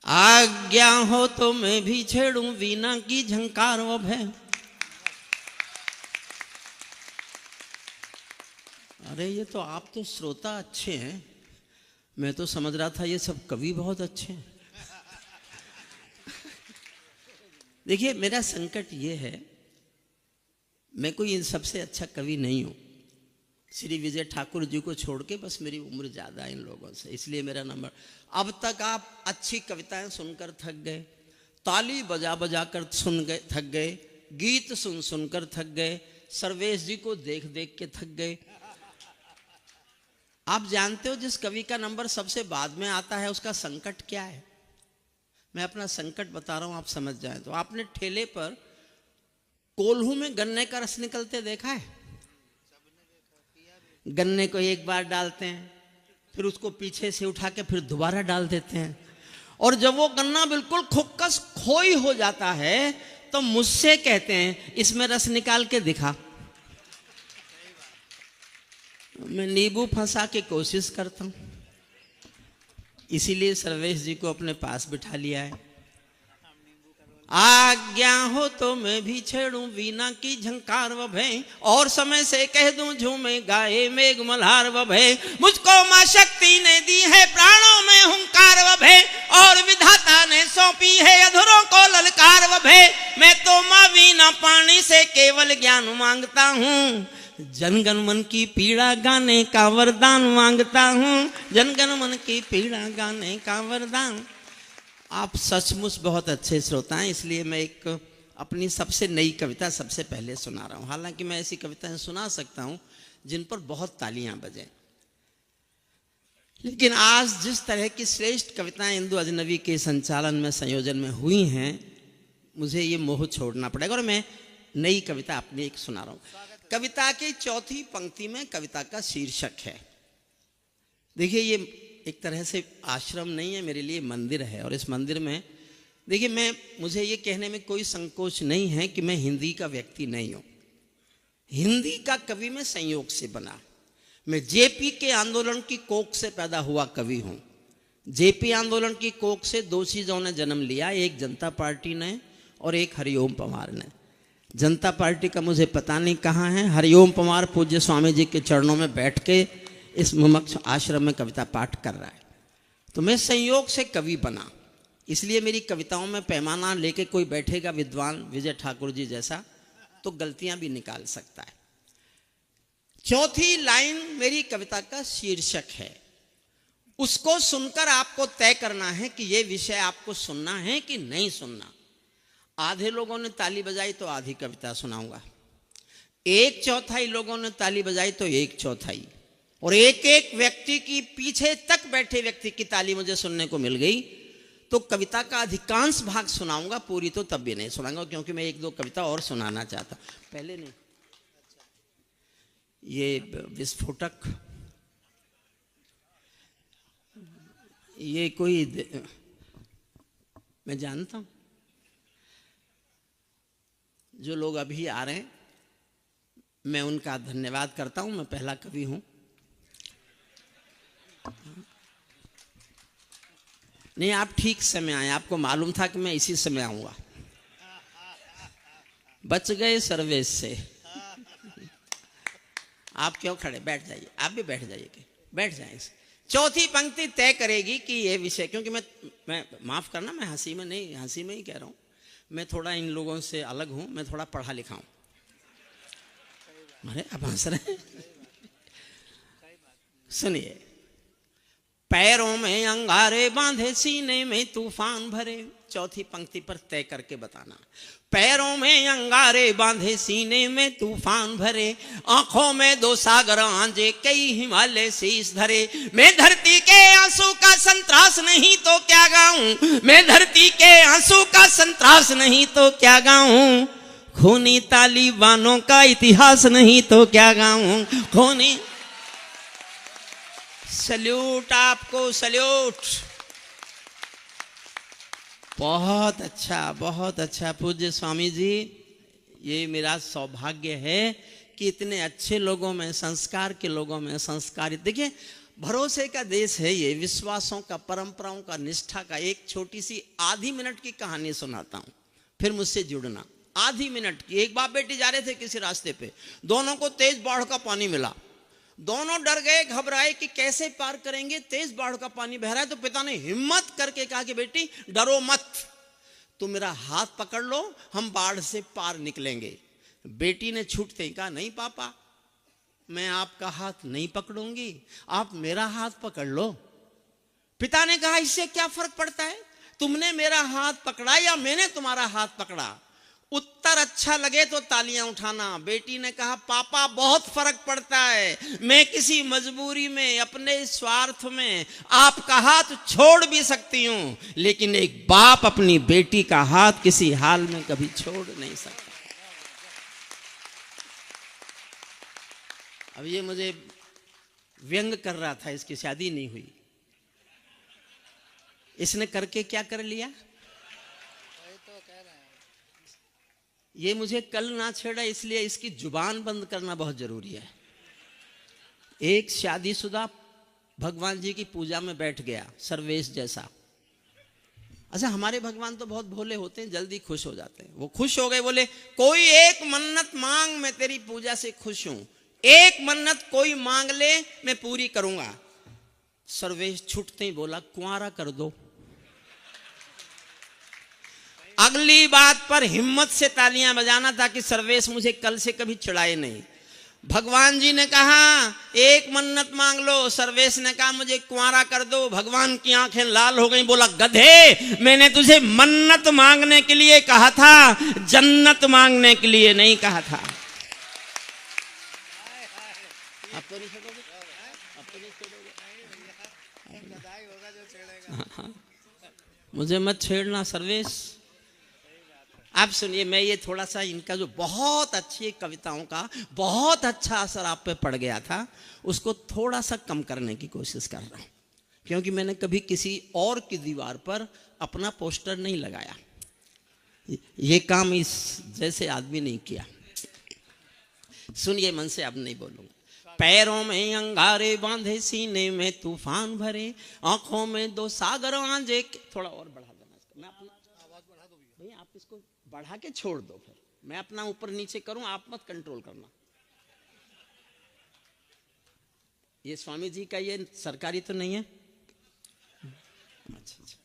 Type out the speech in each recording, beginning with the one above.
आज्ञा हो तो मैं भी छेड़ूं वीणा की झंकार वो भय। अरे ये तो आप तो श्रोता अच्छे हैं, मैं तो समझ रहा था ये सब कवि बहुत अच्छे हैं। देखिए मेरा संकट ये है, मैं कोई इन सबसे अच्छा कवि नहीं हूं। श्री विजय ठाकुर जी को छोड़ के बस मेरी उम्र ज्यादा है इन लोगों से, इसलिए मेरा नंबर। अब तक आप अच्छी कविताएं सुनकर थक गए, ताली बजा बजा कर सुन गए थक गए, गीत सुन सुनकर थक गए, सर्वेश जी को देख देख के थक गए। आप जानते हो जिस कवि का नंबर सबसे बाद में आता है उसका संकट क्या है? मैं अपना संकट बता रहा हूं, आप समझ जाएं तो। आपने ठेले पर कोल्हू में गन्ने का रस निकलते देखा है? गन्ने को एक बार डालते हैं, फिर उसको पीछे से उठा के फिर दोबारा डाल देते हैं, और जब वो गन्ना बिल्कुल खुक्कस खोई हो जाता है तो मुझसे कहते हैं इसमें रस निकाल के दिखा। मैं नींबू फंसा के कोशिश करता हूं, इसीलिए सर्वेश जी को अपने पास बिठा लिया है। आज्ञा हो तो मैं भी छेड़ूं वीणा की झंकार व भय, और समय से कह दूं झूमे गाए मेघ मल्हार व भय। मुझको मां शक्ति ने दी है प्राणों में हुंकार व भय, और विधाता ने सौंपी है अधरों को ललकार व भय। मैं तो मां वीणा पानी से केवल ज्ञान मांगता हूं, जनगण मन की पीड़ा गाने का वरदान मांगता हूं, जनगण मन की पीड़ा गाने का वरदान। आप सचमुच बहुत अच्छे श्रोता हैं, इसलिए मैं एक अपनी सबसे नई कविता सबसे पहले सुना रहा हूं। हालांकि मैं ऐसी कविताएं सुना सकता हूं जिन पर बहुत तालियां बजें, लेकिन आज जिस तरह की श्रेष्ठ कविताएं इंदु अजनबी के संचालन में संयोजन में हुई हैं, मुझे ये मोह छोड़ना पड़ेगा और मैं नई कविता अपनी एक सुना रहा हूं। कविता की चौथी पंक्ति में कविता का शीर्षक है, देखिए ये एक तरह से आश्रम नहीं है, मेरे लिए मंदिर है, और इस मंदिर में देखिए मुझे ये कहने में कोई संकोच नहीं है कि मैं हिंदी का व्यक्ति नहीं हूं। हिंदी का कवि मैं संयोग से बना, मैं जेपी के आंदोलन की कोख से पैदा हुआ कवि हूं। जेपी आंदोलन की कोख से दो चीजों ने जन्म लिया, एक जनता पार्टी ने और एक हरिओम पंवार ने। जनता पार्टी का मुझे पता नहीं कहाँ है, हरिओम पंवार पूज्य स्वामी जी के चरणों में बैठ के इस मुमक्ष आश्रम में कविता पाठ कर रहा है। तो मैं संयोग से कवि बना, इसलिए मेरी कविताओं में पैमाना लेके कोई बैठेगा विद्वान विजय ठाकुर जी जैसा तो गलतियां भी निकाल सकता है। चौथी लाइन मेरी कविता का शीर्षक है, उसको सुनकर आपको तय करना है कि यह विषय आपको सुनना है कि नहीं सुनना। आधे लोगों ने ताली बजाई तो आधी कविता सुनाऊंगा, एक चौथाई लोगों ने ताली बजाई तो एक चौथाई, और एक एक व्यक्ति की पीछे तक बैठे व्यक्ति की ताली मुझे सुनने को मिल गई तो कविता का अधिकांश भाग सुनाऊंगा, पूरी तो तब भी नहीं सुनाऊंगा क्योंकि मैं एक दो कविता और सुनाना चाहता हूं। पहले नहीं, ये विस्फोटक, ये कोई मैं जानता हूं, जो लोग अभी आ रहे हैं मैं उनका धन्यवाद करता हूं, मैं पहला कवि हूं। नहीं, आप ठीक समय आए, आपको मालूम था कि मैं इसी समय आऊंगा, बच गए सर्वेश से। आप क्यों खड़े, बैठ जाइए, आप भी बैठ जाइए, बैठ जाए। चौथी पंक्ति तय करेगी कि ये विषय, क्योंकि मैं माफ करना, मैं हंसी में ही कह रहा हूं, मैं थोड़ा इन लोगों से अलग हूं, मैं थोड़ा पढ़ा लिखा हूं। अरे अब हंस रहे हैं, सुनिए। पैरों में अंगारे बांधे, सीने में तूफान भरे, चौथी पंक्ति पर तय करके बताना। पैरों में अंगारे बांधे, सीने में तूफान भरे, आंखों में दो सागर आंजे, कई हिमालय शीश धरे। मैं धरती के आंसू का संतरास नहीं तो क्या गाऊं, मैं धरती के आंसू का संतरास नहीं तो क्या गाऊं, खूनी तालिबानों का इतिहास नहीं तो क्या गाऊं, खूनी। सल्यूट आपको, सल्यूट। बहुत अच्छा पूज्य स्वामी जी, ये मेरा सौभाग्य है कि इतने अच्छे लोगों में, संस्कार के लोगों में संस्कारित। देखिए भरोसे का देश है ये, विश्वासों का, परंपराओं का, निष्ठा का। एक छोटी सी आधी मिनट की कहानी सुनाता हूं, फिर मुझसे जुड़ना। आधी मिनट की। एक बाप बेटी जा रहे थे किसी रास्ते पे, दोनों को तेज बाढ़ का पानी मिला। दोनों डर गए, घबराए कि कैसे पार करेंगे, तेज बाढ़ का पानी बह रहा है। तो पिता ने हिम्मत करके कहा कि बेटी डरो मत, तुम मेरा हाथ पकड़ लो, हम बाढ़ से पार निकलेंगे। बेटी ने छूटते ही कहा, नहीं पापा, मैं आपका हाथ नहीं पकड़ूंगी, आप मेरा हाथ पकड़ लो। पिता ने कहा, इससे क्या फर्क पड़ता है, तुमने मेरा हाथ पकड़ा या मैंने तुम्हारा हाथ पकड़ा? उत्तर अच्छा लगे तो तालियां उठाना। बेटी ने कहा, पापा बहुत फर्क पड़ता है, मैं किसी मजबूरी में, अपने स्वार्थ में आपका हाथ छोड़ भी सकती हूं, लेकिन एक बाप अपनी बेटी का हाथ किसी हाल में कभी छोड़ नहीं सकता। अब ये मुझे व्यंग कर रहा था, इसकी शादी नहीं हुई, इसने करके क्या कर लिया? ये मुझे कल ना छेड़ा, इसलिए इसकी जुबान बंद करना बहुत जरूरी है। एक शादीशुदा भगवान जी की पूजा में बैठ गया, सर्वेश जैसा। अच्छा, हमारे भगवान तो बहुत भोले होते हैं, जल्दी खुश हो जाते हैं। वो खुश हो गए, बोले कोई एक मन्नत मांग, मैं तेरी पूजा से खुश हूं। एक मन्नत कोई मांग ले, मैं पूरी करूंगा। सर्वेश छूटते ही बोला, कुंवारा कर दो। अगली बात पर हिम्मत से तालियां बजाना ताकि सर्वेश मुझे कल से कभी चिढ़ाए नहीं। भगवान जी ने कहा, एक मन्नत मांग लो। सर्वेश ने कहा, मुझे कुंवारा कर दो। भगवान की आंखें लाल हो गई। बोला, गधे, मैंने तुझे मन्नत मांगने के लिए कहा था, जन्नत मांगने के लिए नहीं कहा था। आप तो नहीं छोड़ोगे? आप तो नहीं छोड़ोगे? मुझे मत छेड़ना सर्वेश। आप सुनिए, मैं ये थोड़ा सा इनका जो बहुत अच्छी कविताओं का बहुत अच्छा असर आप पे पड़ गया था, उसको थोड़ा सा कम करने की कोशिश कर रहा हूं, क्योंकि मैंने कभी किसी और की दीवार पर अपना पोस्टर नहीं लगाया। ये काम इस जैसे आदमी नहीं किया। सुनिए, मन से अब नहीं बोलूंगा। पैरों में अंगारे बांधे, सीने में तूफान भरे, आंखों में दो सागर आंजे। थोड़ा और बढ़ा देना इसको, मैं अपना आवाज बढ़ा दो भैया, आप इसको बढ़ा के छोड़ दो, फिर मैं अपना ऊपर नीचे करूं, आप मत कंट्रोल करना। ये स्वामी जी का ये सरकारी तो नहीं है? अच्छा अच्छा।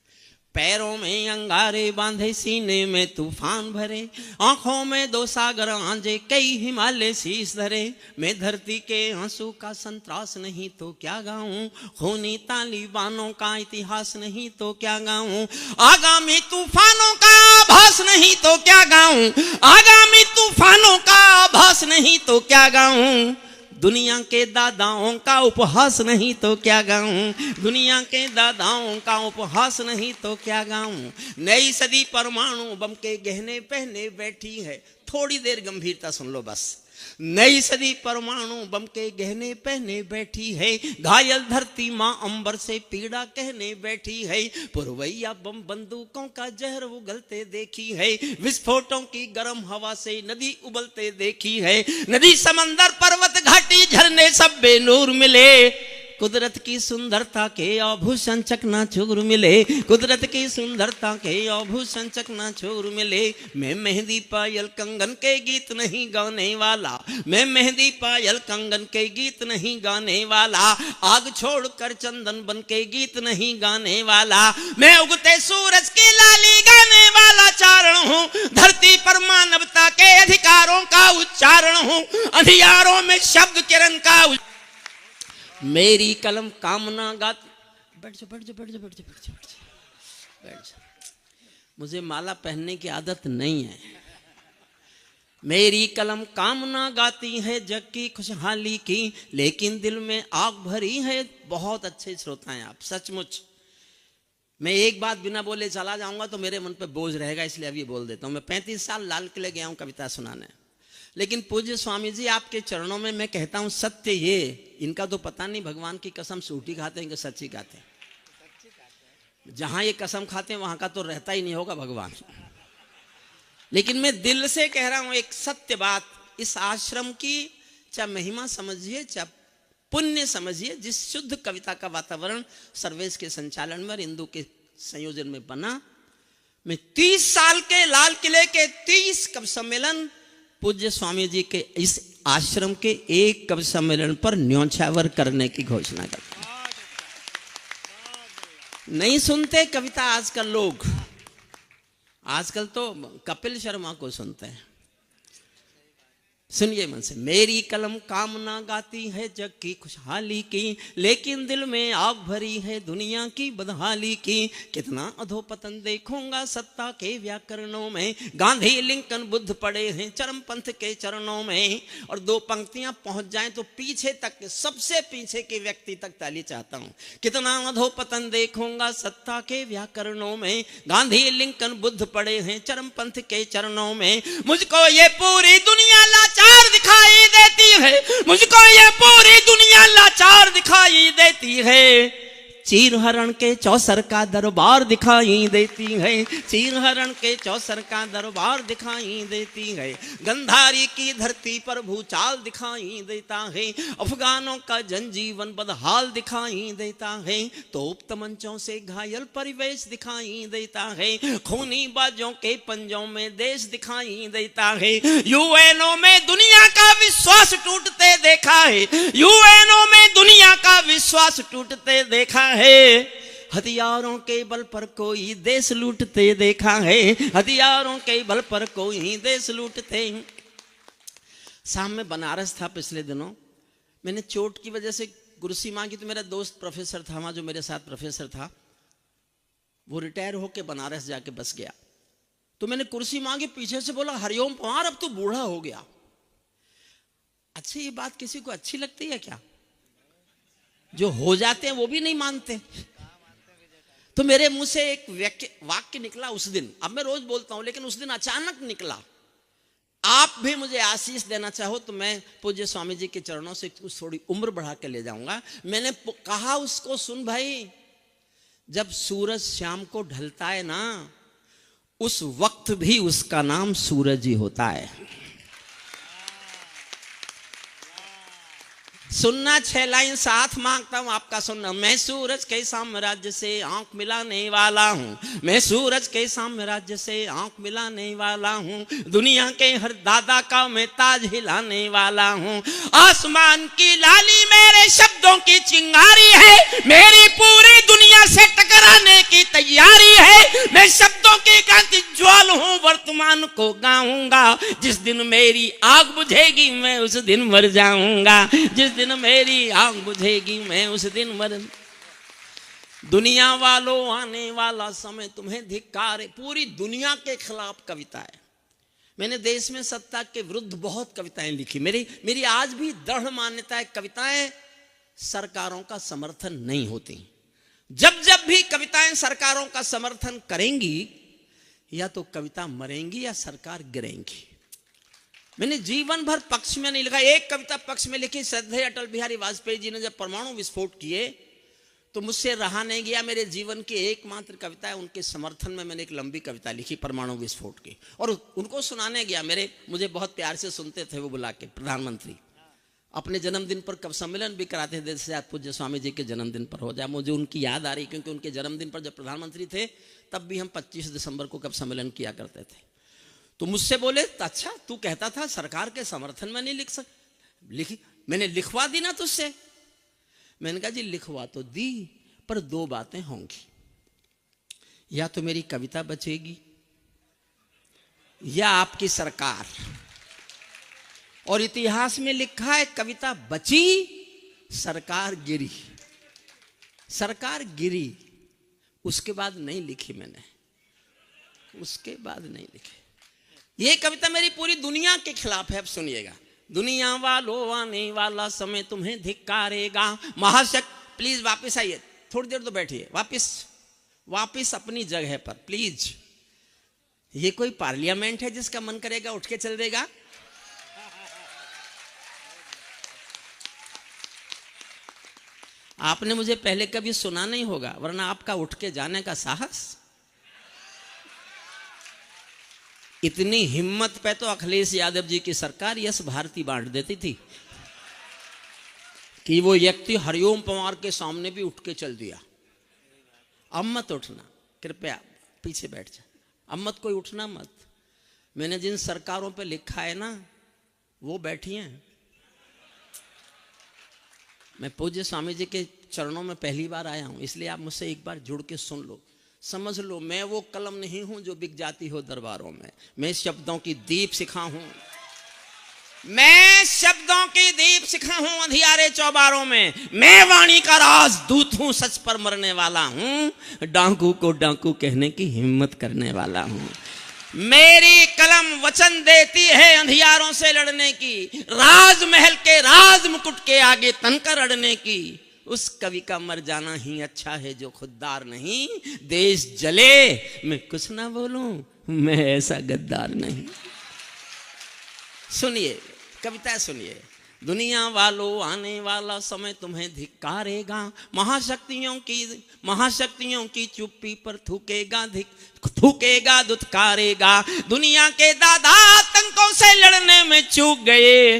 पैरों में अंगारे बांधे, सीने में तूफान भरे, आंखों में दो सागर आंजे, कई हिमालय शीश धरे। मैं धरती के आंसू का संतरास नहीं तो क्या गाऊं, खूनी तालिबानों का इतिहास नहीं तो क्या गाऊं, आगामी तूफानों का आभास नहीं तो क्या गाऊं, आगामी तूफानों का आभास नहीं तो क्या गाऊं, दुनिया के दादाओं का उपहास नहीं तो क्या गाऊं, दुनिया के दादाओं का उपहास नहीं तो क्या गाऊं। नई सदी परमाणु बम के गहने पहने बैठी है। थोड़ी देर गंभीरता सुन लो बस। नई सदी परमाणु बम के गहने पहने बैठी है, घायल धरती माँ अंबर से पीड़ा कहने बैठी है, पुरवैया बम बंदूकों का जहर उगलते देखी है, विस्फोटों की गर्म हवा से नदी उबलते देखी है, नदी समंदर पर्वत घाटी झरने सब बेनूर मिले, कुदरत की सुंदरता के आभूषण चकनाचूर मिले, कुदरत की सुंदरता के आभूषण चकनाचूर मिले। मैं मेहंदी पायल कंगन के गीत नहीं गाने वाला, मैं मेहंदी पायल कंगन के गीत नहीं गाने वाला, आग छोड़कर चंदन बन के गीत नहीं गाने वाला, मैं उगते सूरज की लाली गाने वाला चारण हूँ, धरती पर मानवता के अधिकारों का उच्चारण हूँ, अंधियारों में शब्द किरण का मेरी कलम कामना गात। बैठ जा बैठ जा बैठ जा बैठ जा बैठ जा बैठ जा। मुझे माला पहनने की आदत नहीं है। मेरी कलम कामना गाती है जग की खुशहाली की, लेकिन दिल में आग भरी है। बहुत अच्छे श्रोता हैं आप, सचमुच। मैं एक बात बिना बोले चला जाऊंगा तो मेरे मन पे बोझ रहेगा, इसलिए अभी बोल देता हूं। मैं 35 साल लाल किले गया हूं कविता सुनाने, लेकिन पूज्य स्वामी जी आपके चरणों में मैं कहता हूं सत्य ये, इनका तो पता नहीं भगवान की कसम सूठी खाते हैं कि सच्ची खाते हैं। जहां ये कसम खाते हैं वहां का तो रहता ही नहीं होगा भगवान। लेकिन मैं दिल से कह रहा हूं एक सत्य बात, इस आश्रम की चाहे महिमा समझिए चाहे पुण्य समझिए जिस शुद्ध कविता का वातावरण सर्वेश के संचालन में और इंदु के संयोजन में बना। मैं 30 साल के लाल किले के 30 कवि सम्मेलन पूज्य स्वामी जी के इस आश्रम के एक कवि सम्मेलन पर न्योछावर करने की घोषणा करता। नहीं सुनते कविता आजकल लोग, आजकल तो कपिल शर्मा को सुनते हैं। सुनिए मन से, मेरी कलम कामना गाती है जग की खुशहाली की, लेकिन दिल में आग भरी है दुनिया की बदहाली की। कितना अधोपतन देखूंगा सत्ता के व्याकरणों में, गांधी लिंकन बुद्ध पड़े हैं चरमपंथ के चरणों में। और 2 पंक्तियां पहुंच जाएं तो पीछे तक, सबसे पीछे के व्यक्ति तक ताली चाहता हूं। कितना अधोपतन देखूंगा सत्ता के व्याकरणों में, गांधी लिंकन बुद्ध पड़े हैं चरमपंथ के चरणों में। मुझको ये पूरी दुनिया लाचार दिखाई देती है, मुझको ये पूरी दुनिया लाचार दिखाई देती है। चीर हरण के चौसर का दरबार दिखाई देती है, चीर हरण के चौसर का दरबार दिखाई देती है। गंधारी की धरती पर भूचाल दिखाई देता है, अफगानों का जनजीवन बदहाल दिखाई देता है। तोप तमंचों से घायल परिवेश दिखाई देता है, खूनी बाजों के पंजों में देश दिखाई देता है। यूएनओ में दुनिया का विश्वास टूटते देखा है, यूएनओ में दुनिया का विश्वास टूटते देखा है। हथियारों के बल पर कोई देश लूटते देखा है, हथियारों के बल पर कोई देश लूटते। शाम में बनारस था पिछले दिनों, मैंने चोट की वजह से कुर्सी मांगी तो मेरा दोस्त प्रोफेसर था वहां, जो मेरे साथ प्रोफेसर था, वो रिटायर होके बनारस जाके बस गया। तो मैंने कुर्सी मांगी, पीछे से बोला हरिओम पवार अब तो बूढ़ा हो गया। अच्छा, ये बात किसी को अच्छी लगती है क्या? जो हो जाते हैं वो भी नहीं मानते। तो मेरे मुंह से एक वाक्य निकला उस दिन, अब मैं रोज बोलता हूं लेकिन उस दिन अचानक निकला। आप भी मुझे आशीष देना चाहो तो मैं पूज्य स्वामी जी के चरणों से थोड़ी उम्र बढ़ा के ले जाऊंगा। मैंने कहा उसको, सुन भाई, जब सूरज शाम को ढलता है ना, उस वक्त भी उसका नाम सूरज ही होता है। सुनना 6 लाइन साथ मांगता हूं आपका सुनना। मैं सूरज के साम्राज्य से आंख मिलाने वाला हूं, मैं सूरज के साम्राज्य से आंख मिलाने वाला हूं। दुनिया के हर दादा का मैं ताज हिलाने वाला हूं। आसमान की लाली मेरे शब्दों की चिंगारी है, मेरी पूरी दुनिया से टकराने की तैयारी है। मैं शब्दों की क्रांति ज्वाल हूं, वर्तमान को गाऊंगा। जिस दिन मेरी आग बुझेगी मैं उस दिन मर जाऊंगा, जिस दिन मेरी आग बुझेगी मैं उस दिन मर। दुनिया वालों, आने वाला समय तुम्हें धिक्कार। पूरी दुनिया के खिलाफ कविता है। मैंने देश में सत्ता के विरुद्ध बहुत कविताएं लिखी। मेरी आज भी दृढ़ मान्यता है, कविताएं सरकारों का समर्थन नहीं होती। जब जब भी कविताएं सरकारों का समर्थन करेंगी, या तो कविता मरेंगी या सरकार गिरेंगी। मैंने जीवन भर पक्ष में नहीं लिखा। एक कविता पक्ष में लिखी, श्रद्धेय अटल बिहारी वाजपेयी जी ने जब परमाणु विस्फोट किए तो मुझसे रहा नहीं गया। मेरे जीवन की एकमात्र कविता है, उनके समर्थन में मैंने एक लंबी कविता लिखी परमाणु विस्फोट की, और उनको सुनाने गया। मुझे बहुत प्यार से सुनते थे वो बुला के, प्रधानमंत्री। अपने जन्मदिन पर कवि सम्मेलन भी कराते थे, जैसे आज पूज्य स्वामी जी के जन्मदिन पर हो जाए। मुझे उनकी याद आ रही, क्योंकि उनके जन्मदिन पर जब प्रधानमंत्री थे तब भी हम 25 दिसंबर को कवि सम्मेलन किया करते थे। तो मुझसे बोले, अच्छा तू कहता था सरकार के समर्थन में नहीं लिख लिखी, मैंने लिखवा दी ना तुझसे। मैंने कहा जी लिखवा तो दी, पर 2 बातें होंगी, या तो मेरी कविता बचेगी या आपकी सरकार। और इतिहास में लिखा है कविता बची, सरकार गिरी। सरकार गिरी, उसके बाद नहीं लिखी मैंने, उसके बाद नहीं लिखी। ये कविता मेरी पूरी दुनिया के खिलाफ है। अब सुनिएगा। दुनिया वालों, आने वाला समय तुम्हें धिक्कारेगा। महाशक्ति, प्लीज वापस आइए, थोड़ी देर तो बैठिए, वापस अपनी जगह पर प्लीज। ये कोई पार्लियामेंट है जिसका मन करेगा उठ के चल देगा? आपने मुझे पहले कभी सुना नहीं होगा, वरना आपका उठ के जाने का साहस। इतनी हिम्मत पे तो अखिलेश यादव जी की सरकार यश भारती बांट देती थी। कि वो व्यक्ति हरिओम पवार के सामने भी उठ के चल दिया। अब मत उठना, कृपया पीछे बैठ जा, अब मत कोई उठना मत। मैंने जिन सरकारों पे लिखा है ना वो बैठी हैं। मैं पूज्य स्वामी जी के चरणों में पहली बार आया हूं, इसलिए आप मुझसे एक बार जुड़ के सुन लो, समझ लो। मैं वो कलम नहीं हूं जो बिक जाती हो दरबारों में। मैं शब्दों की दीप शिखा हूं, मैं शब्दों की दीप शिखा हूं अंधियारे चौबारों में। मैं वाणी का राज दूत हूं, सच पर मरने वाला हूं, डाकू को डाकू कहने की हिम्मत करने वाला हूं। मेरी कलम वचन देती है अंधियारों से लड़ने की, राजमहल के राज मुकुट के आगे तनकर अड़ने की। उस कवि का मर जाना ही अच्छा है जो खुददार नहीं। देश जले मैं कुछ ना बोलूं, मैं ऐसा गद्दार नहीं। सुनिए कविता, सुनिए। दुनिया वालों आने वाला समय तुम्हें धिक्कारेगा, महाशक्तियों की चुप्पी पर थूकेगा दुत्कारेगा। दुनिया के दादा आतंकों से लड़ने में चूक गए,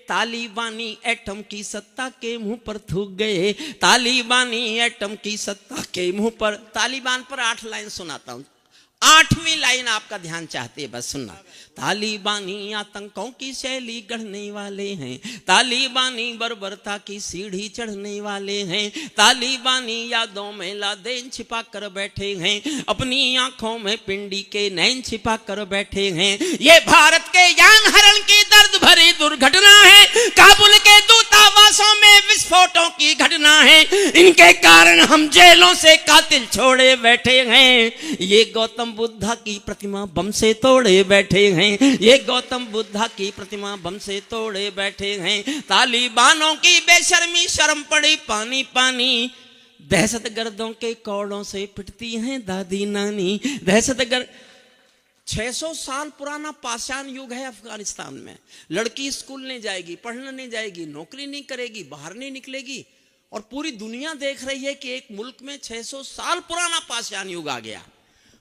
तालिबानी एटम की सत्ता के मुंह पर थूक गए। तालिबानी एटम की सत्ता के मुंह पर। तालिबान पर 8 लाइन सुनाता हूं, 8वीं लाइन आपका ध्यान चाहती है, बस सुनना। तालिबानी आतंकों की शैली गढ़ने वाले हैं, तालिबानी बर्बरता की सीढ़ी चढ़ने वाले हैं। तालिबानी यादों में लादेन छिपा कर बैठे हैं, अपनी आंखों में पिंडी के नैन छिपा कर बैठे हैं। ये भारत के यान हरण की दर्द भरी दुर्घटना है, काबुल के दूतावासों में विस्फोटों की घटना है। इनके कारण हम जेलों से कातिल छोड़े बैठे हैं। ये गौतम बुद्धा की प्रतिमा बम से तोड़े बैठे हैं, ये गौतम बुद्धा की प्रतिमा बम से तोड़े बैठे हैं। तालिबानों की बेशर्मी शर्म पड़ी पानी पानी, दहशतगर्दों के कौड़ों से पिटती हैं दादी नानी। दहशतगर्द 600 साल पुराना पाषाण युग है अफगानिस्तान में। लड़की स्कूल नहीं जाएगी, पढ़ने नहीं जाएगी, नौकरी नहीं करेगी, बाहर नहीं निकलेगी, और पूरी दुनिया देख रही है कि एक मुल्क में 600 साल पुराना पाषाण युग आ गया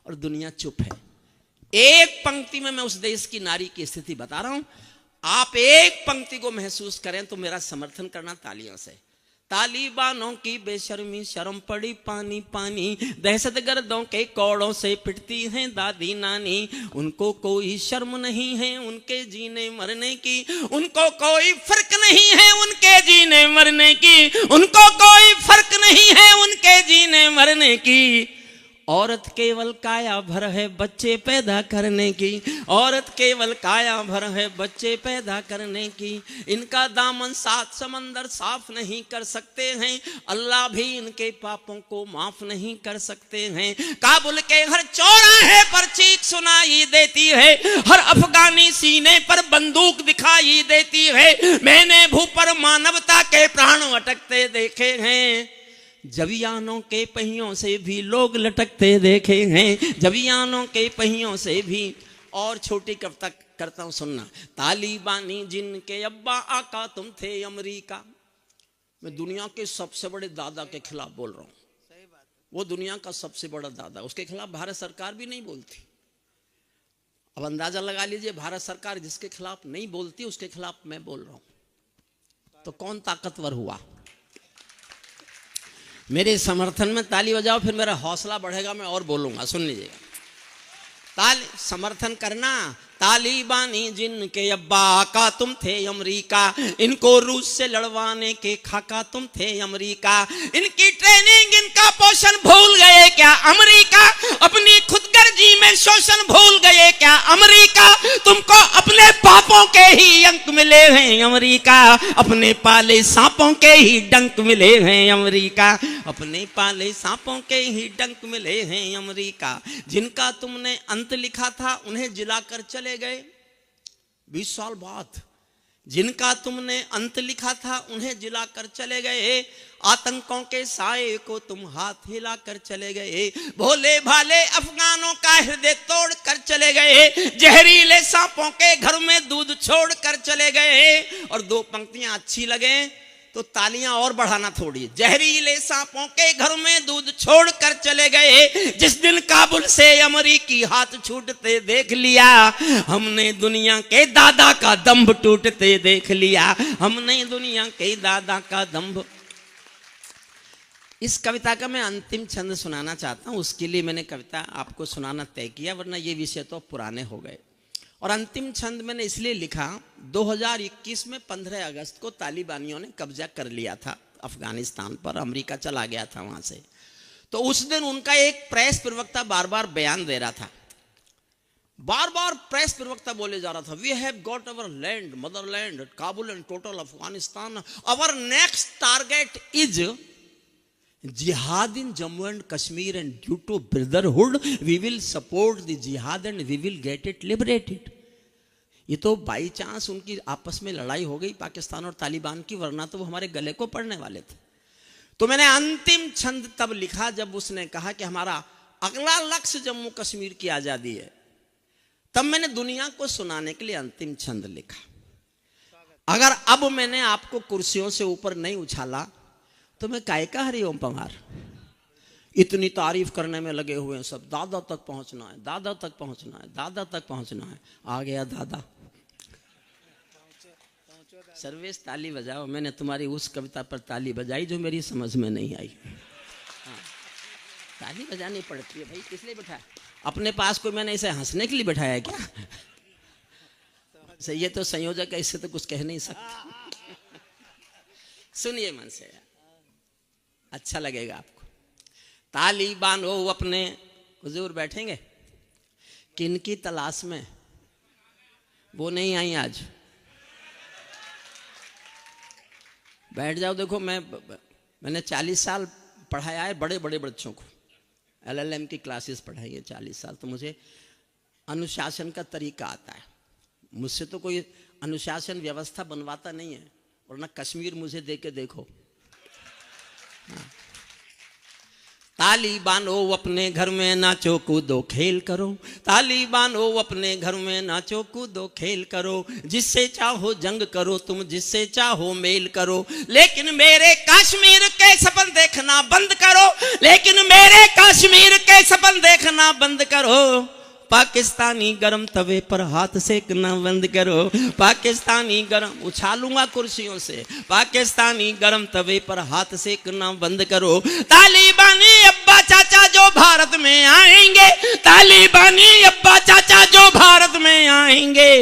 और दुनिया चुप है। एक पंक्ति में मैं उस देश की नारी की स्थिति बता रहा हूं, आप एक पंक्ति को महसूस करें तो मेरा समर्थन करना तालियों से। तालिबानों की बेशर्मी शर्म पड़ी पानी पानी, दहशतगर्दों के कौड़ों से पिटती हैं दादी नानी। उनको कोई शर्म नहीं है उनके जीने मरने की, उनको कोई फर्क नहीं है उनके जीने मरने की, उनको कोई फर्क नहीं है उनके जीने मरने की। औरत केवल काया भर है बच्चे पैदा करने की, औरत केवल काया भर है बच्चे पैदा करने की। इनका दामन 7 समंदर साफ नहीं कर सकते हैं, अल्लाह भी इनके पापों को माफ नहीं कर सकते हैं। काबुल के हर चौराहे पर चीख सुनाई देती है, हर अफगानी सीने पर बंदूक दिखाई देती है। मैंने भू पर मानवता के प्राण अटकते देखे हैं, जवियानों के पहियों से भी लोग लटकते देखे हैं, जवियानों के पहियों से भी। और छोटी कविता करता हूं, सुनना। तालिबानी जिनके अब्बा आका तुम थे अमेरिका। मैं दुनिया के सबसे बड़े दादा के खिलाफ बोल रहा हूं, वो दुनिया का सबसे बड़ा दादा, उसके खिलाफ भारत सरकार भी नहीं बोलती। अब अंदाजा लगा लीजिए, भारत सरकार जिसके खिलाफ नहीं बोलती उसके खिलाफ मैं बोल रहा हूं, तो कौन ताकतवर हुआ। मेरे समर्थन में ताली बजाओ, फिर मेरा हौसला बढ़ेगा, मैं और बोलूंगा, सुन लीजिएगा। समर्थन करना। तालिबानी जिनके अब्बा का तुम थे अमेरिका, इनको रूस से लड़वाने के खाका तुम थे अमेरिका। इनकी ट्रेनिंग इनका पोषण भूल गए क्या अमेरिका, अपनी खुदगर्जी में शोषण भूल गए क्या अमेरिका। तुमको अपने पापों के ही अंक मिले हैं अमेरिका, अपने पाले सांपों के ही डंक मिले हैं अमेरिका, अपने पाले सांपों के ही डंक मिले हैं अमेरिका। जिनका तुमने अंत लिखा था उन्हें जिलाकर चले गए 20 साल बाद। जिनका तुमने अंत लिखा था उन्हें जिलाकर चले गए, आतंकों के साए को तुम हाथ हिलाकर चले गए। भोले भाले अफगानों का हृदय तोड़ कर चले गए, जहरीले सांपों के घर में दूध छोड़ कर चले गए। और 2 पंक्तियां अच्छी लगे तो तालियां और बढ़ाना थोड़ी। जहरीले सांपों के घर में दूध छोड़ कर चले गए, जिस दिन काबुल से अमरीकी हाथ छूटते देख लिया, हमने दुनिया के दादा का दंभ टूटते देख लिया, हमने दुनिया के दादा का दंभ। इस कविता का मैं अंतिम छंद सुनाना चाहता हूं, उसके लिए मैंने कविता आपको सुनाना तय किया, वरना ये विषय तो पुराने हो गए। और अंतिम छंद मैंने इसलिए लिखा, 2021 में 15 अगस्त को तालिबानियों ने कब्जा कर लिया था अफगानिस्तान पर, अमेरिका चला गया था वहां से। तो उस दिन उनका एक प्रेस प्रवक्ता बार बार बयान दे रहा था, बार बार प्रेस प्रवक्ता बोले जा रहा था, we have got our land, motherland, Kabul and total Afghanistan, our next target is jihad in Jammu and Kashmir, and due to brotherhood we will support the jihad and we will get it liberated। ये तो by chance उनकी आपस में लड़ाई हो गई पाकिस्तान और तालिबान की, वरना तो वो हमारे गले को पड़ने वाले थे। तो मैंने अंतिम छंद तब लिखा जब उसने कहा कि हमारा अगला लक्ष्य जम्मू कश्मीर की आजादी है, तब मैंने दुनिया को सुनाने के लिए अंतिम छंद लिखा। अगर अब मैंने आपको कुर्सियों से ऊपर नहीं उछाला तो मैं काय का हरिओम पवार। इतनी तारीफ करने में लगे हुए हैं सब, दादा तक पहुंचना है, दादा तक पहुंचना है, दादा तक पहुंचना है। आ गया दादा। सर्वेश ताली बजाओ। मैंने तुम्हारी उस कविता पर ताली बजाई जो मेरी समझ में नहीं आई। हाँ, ताली बजानी पड़ती है भाई। किस लिए बैठाया? अपने पास कोई मैंने इसे हंसने के लिए बैठाया है क्या? ये तो संयोजक है, इससे तो कुछ कह नहीं सकता। सुनिए मन से, अच्छा लगेगा आपको। तालिबान हो अपने, हुजूर बैठेंगे, किनकी तलाश में? वो नहीं आई आज, बैठ जाओ। देखो मैंने 40 साल पढ़ाया है बड़े बड़े बच्चों को, LLM की क्लासेस पढ़ाई है 40 साल, तो मुझे अनुशासन का तरीका आता है। मुझसे तो कोई अनुशासन व्यवस्था बनवाता नहीं है, वरना कश्मीर मुझे दे के देखो। तालिबान हो अपने घर में नाचो कूदो खेल करो, तालिबान हो अपने घर में नाचो कूदो खेल करो, जिससे चाहो जंग करो तुम, जिससे चाहो मेल करो, लेकिन मेरे कश्मीर के सपन देखना बंद करो, लेकिन मेरे कश्मीर के सपन देखना बंद करो। पाकिस्तानी गरम तवे पर हाथ सेकना बंद करो, पाकिस्तानी गरम, उछालूंगा कुर्सियों से, पाकिस्तानी गरम तवे पर हाथ सेकना बंद करो। तालिबानी अब्बा चाचा जो भारत में आएंगे, तालिबानी अब्बा चाचा जो भारत में आएंगे,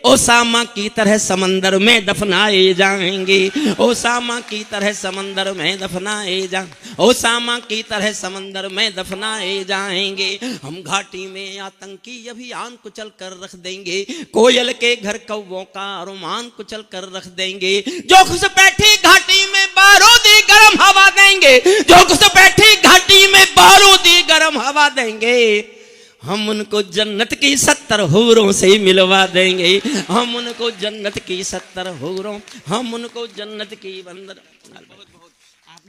ओसामा की तरह समंदर में दफनाए जाएंगे, ओसामा की तरह समंदर में दफनाए जा, ओसामा की तरह समंदर में दफनाए जाएंगे। हम घाटी में आतंक की अभियान कुचल कर रख देंगे, कोयल के घर कौवों का अरमान कुचल कर रख देंगे, जो घुसपैठी घाटी में बारूदी गरम हवा देंगे, जो घुसपैठी घाटी में बारूदी गरम हवा देंगे। हम उनको जन्नत की 70 हूरों से मिलवा देंगे, हम उनको जन्नत की 70 हूरों, हम उनको जन्नत की बंदर।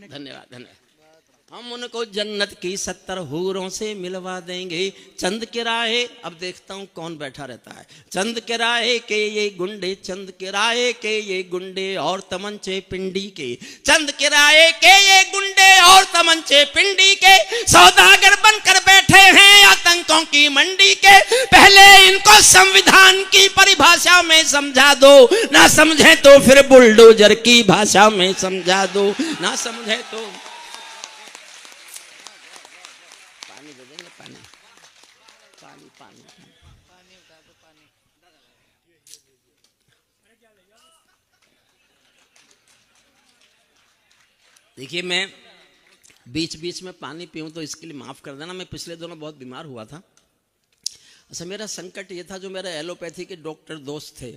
धन्यवाद धन्यवाद। हम उनको जन्नत की 70 हूरों से मिलवा देंगे। चंद किराए, अब देखता हूं कौन बैठा रहता है। चंद किराए के ये गुंडे, चंद किराए के ये गुंडे और तमंचे पिंडी के, चंद किराए के ये गुंडे और तमंचे पिंडी के, सौदागर बनकर बैठे हैं आतंकों की मंडी के। पहले इनको संविधान की परिभाषा में समझा दो, ना समझे तो फिर बुलडोजर की भाषा में समझा दो, ना समझे तो देखिए, मैं बीच बीच में पानी पीऊं तो इसके लिए माफ़ कर देना। मैं पिछले दिनों बहुत बीमार हुआ था। अच्छा, मेरा संकट ये था, जो मेरे एलोपैथी के डॉक्टर दोस्त थे,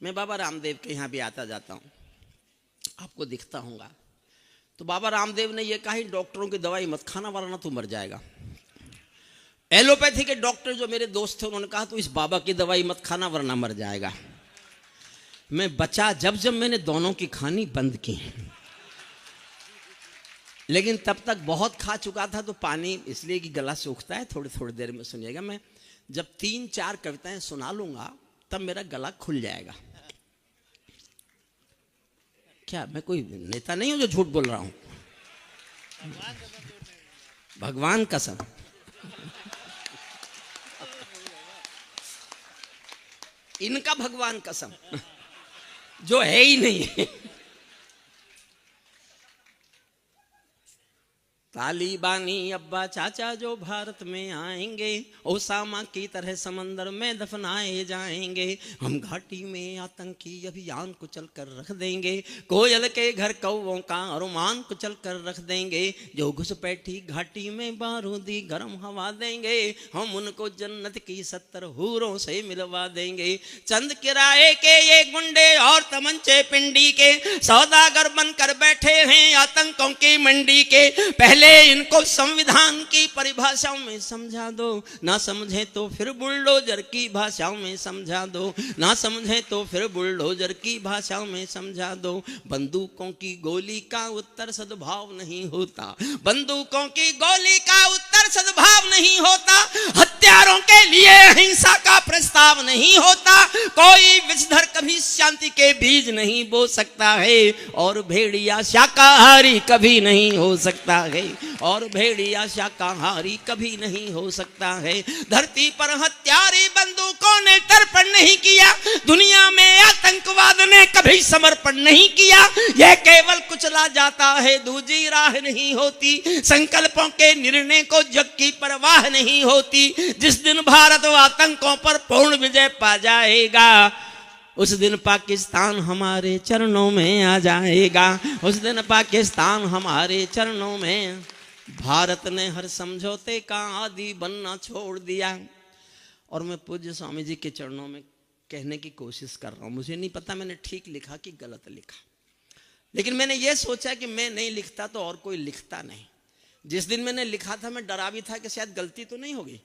मैं बाबा रामदेव के यहाँ भी आता जाता हूँ, आपको दिखता होगा। तो बाबा रामदेव ने यह कहा, डॉक्टरों की दवाई मत खाना वरना तू मर जाएगा। एलोपैथी के डॉक्टर जो मेरे दोस्त थे, उन्होंने कहा तू इस बाबा की दवाई मत खाना वरना मर जाएगा। मैं बचा जब मैंने दोनों की खानी बंद की, लेकिन तब तक बहुत खा चुका था, तो पानी इसलिए कि गला सूखता है। थोड़ी थोड़ी देर में सुनिएगा, मैं जब 3-4 कविताएं सुना लूंगा तब मेरा गला खुल जाएगा। क्या मैं कोई नेता नहीं हूं जो झूठ बोल रहा हूं? भगवान कसम। इनका भगवान कसम जो है ही नहीं। तालिबानी अब्बा चाचा जो भारत में आएंगे, ओसामा की तरह समंदर में दफनाए जाएंगे। हम घाटी में आतंकी अभियान कुचल कर रख देंगे, कोयल के घर कौवों का अरमान कुचल कर रख देंगे। जो घुसपैठी घाटी में बारूदी गर्म हवा देंगे, हम उनको जन्नत की 70 हूरों से मिलवा देंगे। चंद किराए के ये गुंडे और तमंचे पिंडी के सौदागर बनकर बैठे हैं आतंकों की मंडी के। पहले इनको संविधान की परिभाषाओं में समझा दो, ना समझे तो फिर बुलडोजर की भाषाओं में समझा दो, ना समझे तो फिर बुलडोजर की भाषाओं में समझा दो। बंदूकों की गोली का उत्तर सद्भाव नहीं होता, बंदूकों की गोली का उत्तर सद्भाव नहीं होता। हत्यारों के लिए अहिंसा का प्रस्ताव नहीं होता। कोई विषधर कभी शांति के बीज नहीं बो सकता है, और भेड़िया शाकाहारी कभी नहीं हो सकता है, और भेड़िया शाकाहारी कभी नहीं हो सकता है। धरती पर हत्यारी बंदूकों ने तर्पण नहीं किया, दुनिया में आतंकवाद ने कभी समर्पण नहीं किया। यह केवल कुचला जाता है, दूजी राह नहीं होती। संकल्पों के निर्णय को जग की परवाह नहीं होती। जिस दिन भारत आतंकों पर पूर्ण विजय पा जाएगा, उस दिन पाकिस्तान हमारे चरणों में आ जाएगा। उस दिन पाकिस्तान हमारे चरणों में। भारत ने हर समझौते का आदी बनना छोड़ दिया। और मैं पूज्य स्वामी जी के चरणों में कहने की कोशिश कर रहा हूं, मुझे नहीं पता मैंने ठीक लिखा कि गलत लिखा, लेकिन मैंने ये सोचा कि मैं नहीं लिखता तो और कोई लिखता नहीं। जिस दिन मैंने लिखा था मैं डरा भी था कि शायद गलती तो नहीं होगी,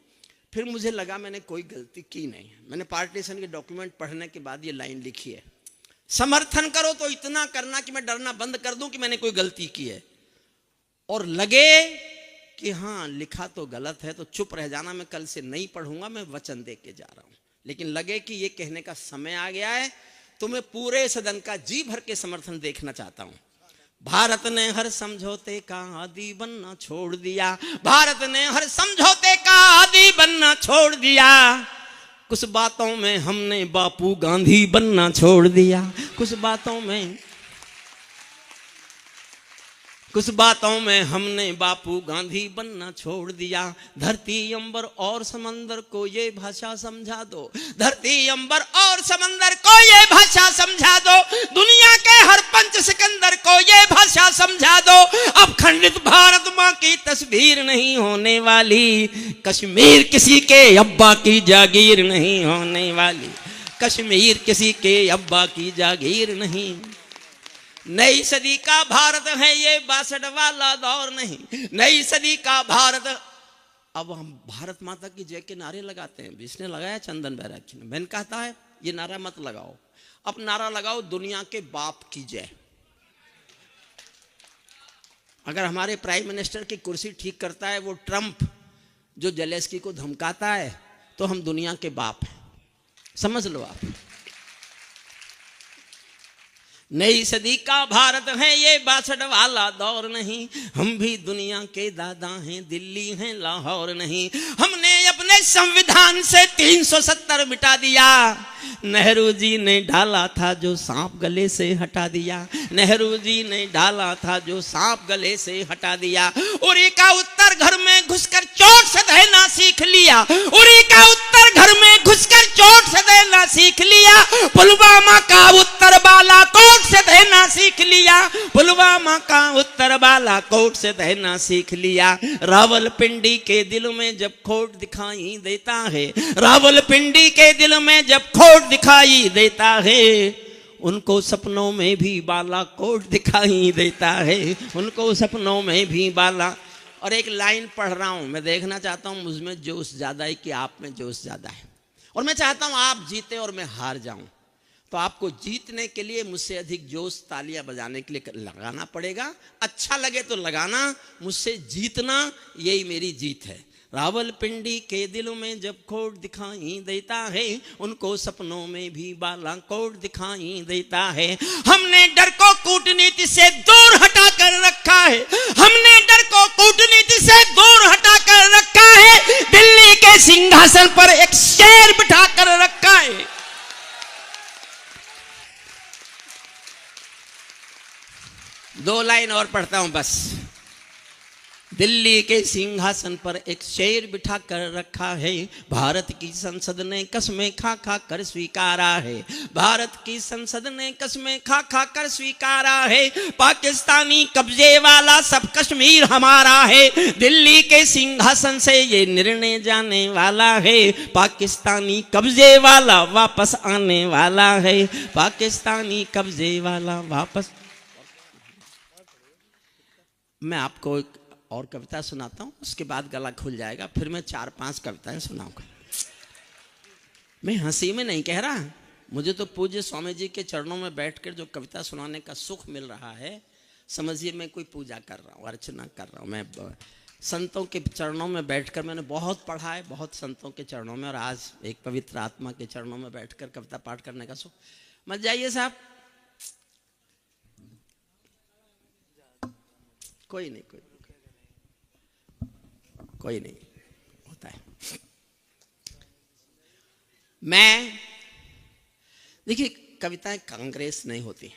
फिर मुझे लगा मैंने कोई गलती की नहीं। मैंने पार्टीशन के डॉक्यूमेंट पढ़ने के बाद ये लाइन लिखी है, समर्थन करो तो इतना करना कि मैं डरना बंद कर दूं कि मैंने कोई गलती की है, और लगे कि हाँ लिखा तो गलत है तो चुप रह जाना, मैं कल से नहीं पढ़ूंगा, मैं वचन दे के जा रहा हूं। लेकिन लगे कि ये कहने का समय आ गया है तो मैं पूरे सदन का जी भर के समर्थन देखना चाहता हूं। भारत ने हर समझौते का आदी बनना छोड़ दिया, भारत ने हर समझौते का आदी बनना छोड़ दिया। कुछ बातों में हमने बापू गांधी बनना छोड़ दिया, कुछ बातों में हमने बापू गांधी बनना छोड़ दिया। धरती अंबर और समंदर को ये भाषा समझा दो, धरती अंबर और समंदर को ये भाषा समझा दो। दुनिया के हर पंच सिकंदर को ये भाषा समझा दो। अब खंडित भारत मां की तस्वीर नहीं होने वाली, कश्मीर किसी के अब्बा की जागीर नहीं होने वाली, कश्मीर किसी के अब्बा की जागीर नहीं। नई सदी का भारत है ये 62 वाला दौर नहीं, नई सदी का भारत। अब हम भारत माता की जय के नारे लगाते हैं, इसने लगाया चंदन बैरागी ने, मैंने कहता है ये नारा मत लगाओ, अब नारा लगाओ दुनिया के बाप की जय। अगर हमारे प्राइम मिनिस्टर की कुर्सी ठीक करता है वो ट्रंप जो जेलेंस्की को धमकाता है, तो हम दुनिया के बाप हैं, समझ लो आप। नई सदी का भारत है ये 62 वाला दौर नहीं, हम भी दुनिया के दादा हैं, दिल्ली हैं लाहौर नहीं। हमने अपने संविधान से 370 मिटा दिया, नेहरू जी ने डाला था जो सांप गले से हटा दिया, नेहरू जी ने डाला था जो सांप गले से हटा दिया। उरी का उत्तर घर में घुसकर चोट से देना सीख लिया, उरी का उत्तर घर में घुसकर चोट से देना सीख लिया। पुलवामा का उत्तर बालाकोट से देना सीख लिया, पुलवामा का उत्तर बालाकोट से देना सीख लिया। रावलपिंडी के दिल में जब खोट दिखाई देता है, रावलपिंडी के दिल में जब खोट दिखाई देता है, उनको सपनों में भी बालाकोट दिखाई देता है, उनको सपनों में भी बाला। और एक लाइन पढ़ रहा हूं, मैं देखना चाहता हूं मुझमें जोश ज्यादा है कि आप में जोश ज्यादा है, और मैं चाहता हूं आप जीते और मैं हार जाऊं। तो आपको जीतने के लिए मुझसे अधिक जोश तालियां बजाने के लिए लगाना पड़ेगा। अच्छा लगे तो लगाना, मुझसे जीतना यही मेरी जीत है। रावलपिंडी के दिलों में जब खोट दिखाई देता है, उनको सपनों में भी बालाकोट दिखाई देता है। हमने डर को कूटनीति से दूर हटा कर रखा है, हमने डर को कूटनीति से दूर हटा कर रखा है। दिल्ली के सिंहासन पर एक शेर बिठा कर रखा है। दो लाइन और पढ़ता हूं बस। दिल्ली के सिंहासन पर एक शेर बिठा कर रखा है, भारत की संसद ने कस्में खा खा कर स्वीकारा है, भारत की संसद ने कस्में खा खा कर स्वीकारा है। पाकिस्तानी कब्जे वाला सब कश्मीर हमारा है, दिल्ली के सिंहासन से ये निर्णय जाने वाला है। पाकिस्तानी कब्जे वाला वापस आने वाला है, पाकिस्तानी कब्जे वाला वापस। मैं आपको एक और कविता सुनाता हूँ, उसके बाद गला खुल जाएगा, फिर मैं 4-5 कविताएं सुनाऊंगा। मैं हंसी में नहीं कह रहा, मुझे तो पूज्य स्वामी जी के चरणों में बैठकर जो कविता सुनाने का सुख मिल रहा है, समझिए मैं कोई पूजा कर रहा हूँ, अर्चना कर रहा हूँ। मैं संतों के चरणों में बैठकर, मैंने बहुत पढ़ा है, बहुत संतों के चरणों में, और आज एक पवित्र आत्मा के चरणों में बैठकर कविता पाठ करने का सुख। मत जाइए साहब, कोई नहीं, कोई नहीं होता है। मैं देखिए, कविताएं कांग्रेस नहीं होती,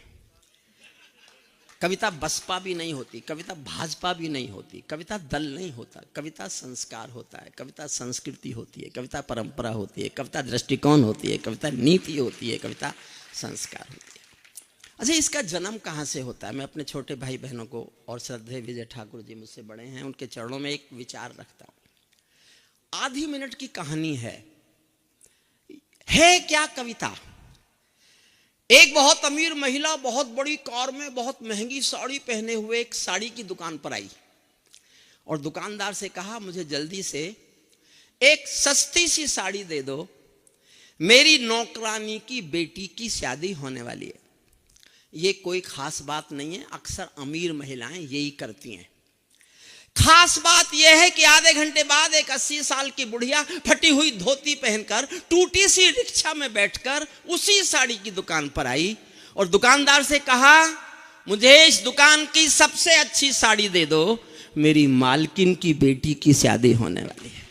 कविता बसपा भी नहीं होती, कविता भाजपा भी नहीं होती, कविता दल नहीं होता, कविता संस्कार होता है, कविता संस्कृति होती है, कविता परंपरा होती है, कविता दृष्टिकोण होती है, कविता नीति होती है, कविता संस्कार होती है। अच्छा, इसका जन्म कहाँ से होता है? मैं अपने छोटे भाई बहनों को, और श्रद्धेय विजय ठाकुर जी मुझसे बड़े हैं, उनके चरणों में एक विचार रखता हूँ। आधी मिनट की कहानी है क्या कविता? एक बहुत अमीर महिला बहुत बड़ी कार में बहुत महंगी साड़ी पहने हुए एक साड़ी की दुकान पर आई और दुकानदार से कहा, मुझे जल्दी से एक सस्ती सी साड़ी दे दो, मेरी नौकरानी की बेटी की शादी होने वाली है। ये कोई खास बात नहीं है, अक्सर अमीर महिलाएं यही करती हैं। खास बात यह है कि आधे घंटे बाद एक 80 साल की बुढ़िया फटी हुई धोती पहनकर टूटी सी रिक्शा में बैठकर उसी साड़ी की दुकान पर आई और दुकानदार से कहा, मुझे इस दुकान की सबसे अच्छी साड़ी दे दो, मेरी मालकिन की बेटी की शादी होने वाली है।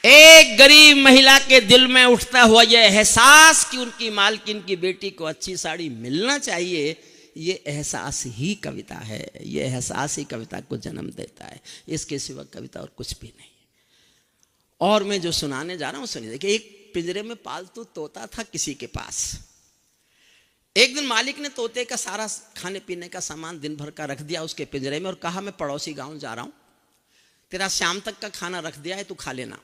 एक गरीब महिला के दिल में उठता हुआ यह एहसास कि उनकी मालकिन की बेटी को अच्छी साड़ी मिलना चाहिए, ये एहसास ही कविता है, ये एहसास ही कविता को जन्म देता है। इसके सिवा कविता और कुछ भी नहीं। और मैं जो सुनाने जा रहा हूं सुनिए। देखिए, एक पिंजरे में पालतू तोता था किसी के पास। एक दिन मालिक ने तोते का सारा खाने पीने का सामान दिन भर का रख दिया उसके पिंजरे में और कहा, मैं पड़ोसी गांव जा रहा हूं, तेरा शाम तक का खाना रख दिया है, तू खा लेना।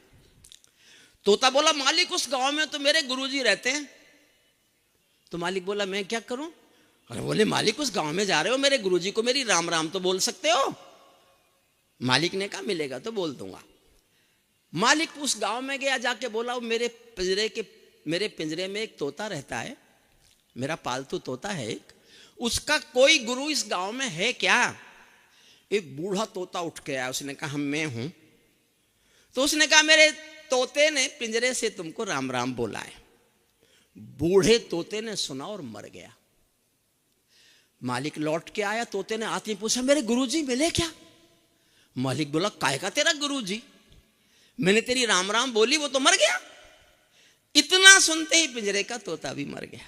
तोता बोला, मालिक उस गांव में तो मेरे गुरुजी रहते हैं। तो मालिक बोला, मैं क्या करूं? अरे बोले, मालिक उस गांव में जा रहे हो, मेरे गुरुजी को मेरी राम राम तो बोल सकते हो। मालिक ने कहा, मिलेगा तो बोल दूंगा। मालिक उस गांव में गया, जाके बोला, मेरे पिंजरे में एक तोता रहता है, मेरा पालतू तोता है एक, उसका कोई गुरु इस गांव में है क्या? एक बूढ़ा तोता उठ के आया, उसने कहा, मैं हूं। तो उसने कहा, मेरे तोते ने पिंजरे से तुमको राम राम बोला है। बूढ़े तोते ने सुना और मर गया। मालिक लौट के आया, तोते ने आते ही पूछा, मेरे गुरुजी मिले क्या? मालिक बोला, काय का तेरा गुरुजी? मैंने तेरी राम राम बोली, वो तो मर गया। इतना सुनते ही पिंजरे का तोता भी मर गया।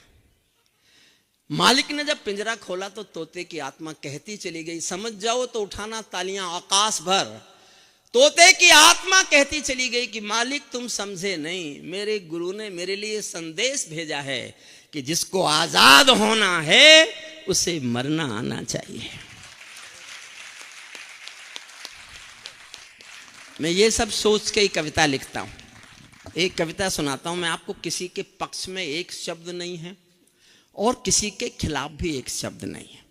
मालिक ने जब पिंजरा खोला तो तोते की आत्मा कहती चली गई, समझ जाओ तो उठाना तालियां आकाश भर। तोते की आत्मा कहती चली गई कि मालिक तुम समझे नहीं, मेरे गुरु ने मेरे लिए संदेश भेजा है कि जिसको आजाद होना है उसे मरना आना चाहिए। मैं ये सब सोच के ही कविता लिखता हूं। एक कविता सुनाता हूं मैं आपको, किसी के पक्ष में एक शब्द नहीं है और किसी के खिलाफ भी एक शब्द नहीं है।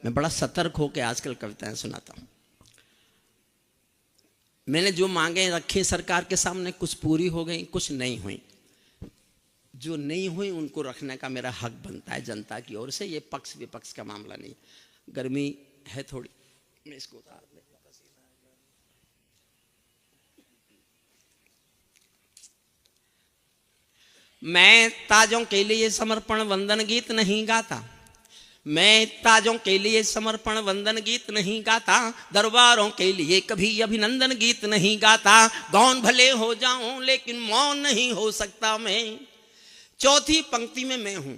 मैं बड़ा सतर्क होकर आजकल कविताएं सुनाता हूं। मैंने जो मांगे रखी सरकार के सामने, कुछ पूरी हो गई, कुछ नहीं हुई। जो नहीं हुई उनको रखने का मेरा हक बनता है जनता की ओर से। ये पक्ष विपक्ष का मामला नहीं। गर्मी है थोड़ी, मैं इसको उतार दे। मैं ताजों के लिए समर्पण वंदन गीत नहीं गाता, मैं ताजों के लिए समर्पण वंदन गीत नहीं गाता, दरबारों के लिए कभी अभिनंदन गीत नहीं गाता। गौन भले हो जाऊं लेकिन मौन नहीं हो सकता मैं। चौथी पंक्ति में मैं हूं,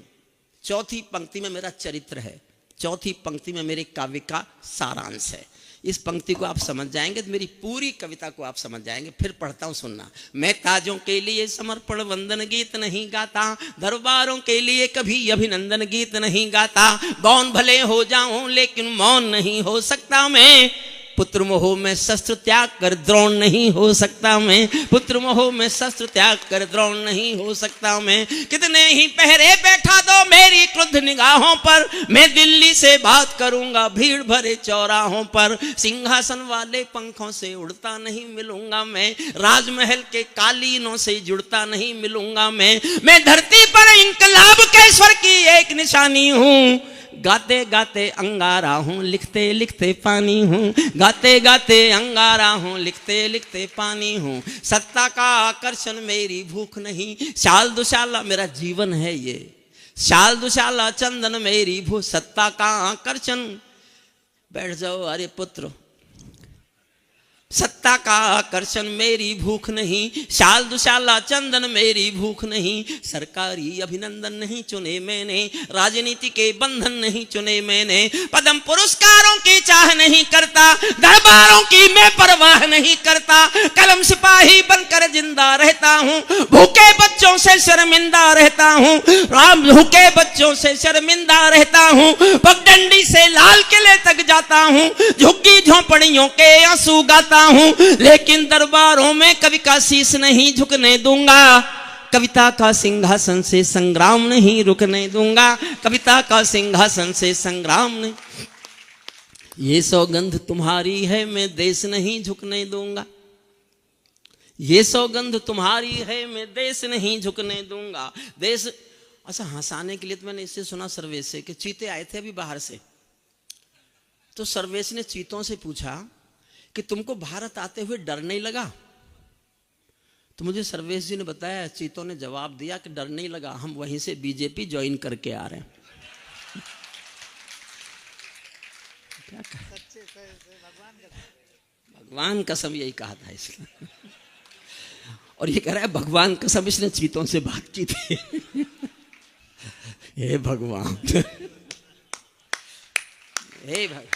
चौथी पंक्ति में मेरा चरित्र है, चौथी पंक्ति में मेरे काव्य का सारांश है। इस पंक्ति को आप समझ जाएंगे तो मेरी पूरी कविता को आप समझ जाएंगे। फिर पढ़ता हूं, सुनना। मैं ताजों के लिए समर्पण वंदन गीत नहीं गाता, दरबारों के लिए कभी अभिनंदन गीत नहीं गाता। गौन भले हो जाऊं लेकिन मौन नहीं हो सकता मैं। पुत्र मोह में शस्त्र त्याग कर द्रोण नहीं हो सकता मैं। पुत्र मोह में शस्त्र त्याग कर द्रोण नहीं हो सकता मैं। कितने ही पहरे बैठा दो मेरी क्रुद्ध निगाहों पर, मैं दिल्ली से बात करूंगा भीड़ भरे चौराहों पर। सिंहासन वाले पंखों से उड़ता नहीं मिलूंगा मैं, राजमहल के कालीनों से जुड़ता नहीं मिलूंगा मैं धरती पर इंकलाब के स्वर की एक निशानी हूँ। गाते गाते अंगारा हूँ, लिखते लिखते पानी हूँ। गाते गाते अंगारा हूँ, लिखते लिखते पानी हूँ। सत्ता का आकर्षण मेरी भूख नहीं, शाल दुशाला मेरा जीवन है ये। शाल दुशाला चंदन मेरी भूख, सत्ता का आकर्षण। बैठ जाओ अरे पुत्र। सत्ता का आकर्षण मेरी भूख नहीं, शाल दुशाला चंदन मेरी भूख नहीं। सरकारी अभिनंदन नहीं चुने मैंने, राजनीति के बंधन नहीं चुने मैंने। पद्म पुरस्कारों की चाह नहीं करता, दरबारों की मैं परवाह नहीं करता। कलम सिपाही बनकर जिंदा रहता हूँ, भूखे बच्चों से शर्मिंदा रहता हूँ। राम भूखे बच्चों से शर्मिंदा रहता हूँ। पगडंडी से लाल किले तक जाता हूँ, झुग्गी झोंपड़ियों के आंसू गाता हूं, लेकिन दरबारों में कवि का शीश नहीं झुकने दूंगा। कविता का सिंहासन से संग्राम नहीं रुकने दूंगा। कविता का सिंहासन से संग्राम नहीं। ये सौगंध तुम्हारी है मैं देश नहीं झुकने दूंगा। ये सौगंध तुम्हारी है मैं देश नहीं झुकने दूंगा। देश अच्छा हंसाने के लिए तो मैंने इससे सुना सर्वेश से कि चीते आए थे अभी बाहर से, तो सर्वेश ने चीतों से पूछा कि तुमको भारत आते हुए डर नहीं लगा? तो मुझे सर्वेश जी ने बताया, चीतों ने जवाब दिया कि डर नहीं लगा, हम वहीं से बीजेपी ज्वाइन करके आ रहे हैं। क्या कहा? भगवान कसम यही कहा था इसने। और ये कह रहा है भगवान कसम इसने चीतों से बात की थी। हे भगवान, हे भगवान,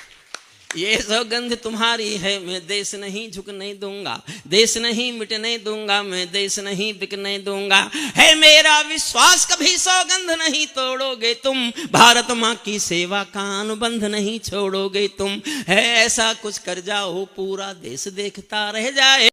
ये सौगंध तुम्हारी है मैं देश नहीं झुकने दूंगा। देश नहीं मिटने दूंगा मैं, देश नहीं बिकने दूंगा। है मेरा विश्वास कभी सौगंध नहीं तोड़ोगे तुम, भारत माँ की सेवा का अनुबंध नहीं छोड़ोगे तुम। है ऐसा कुछ कर जाओ पूरा देश देखता रह जाए।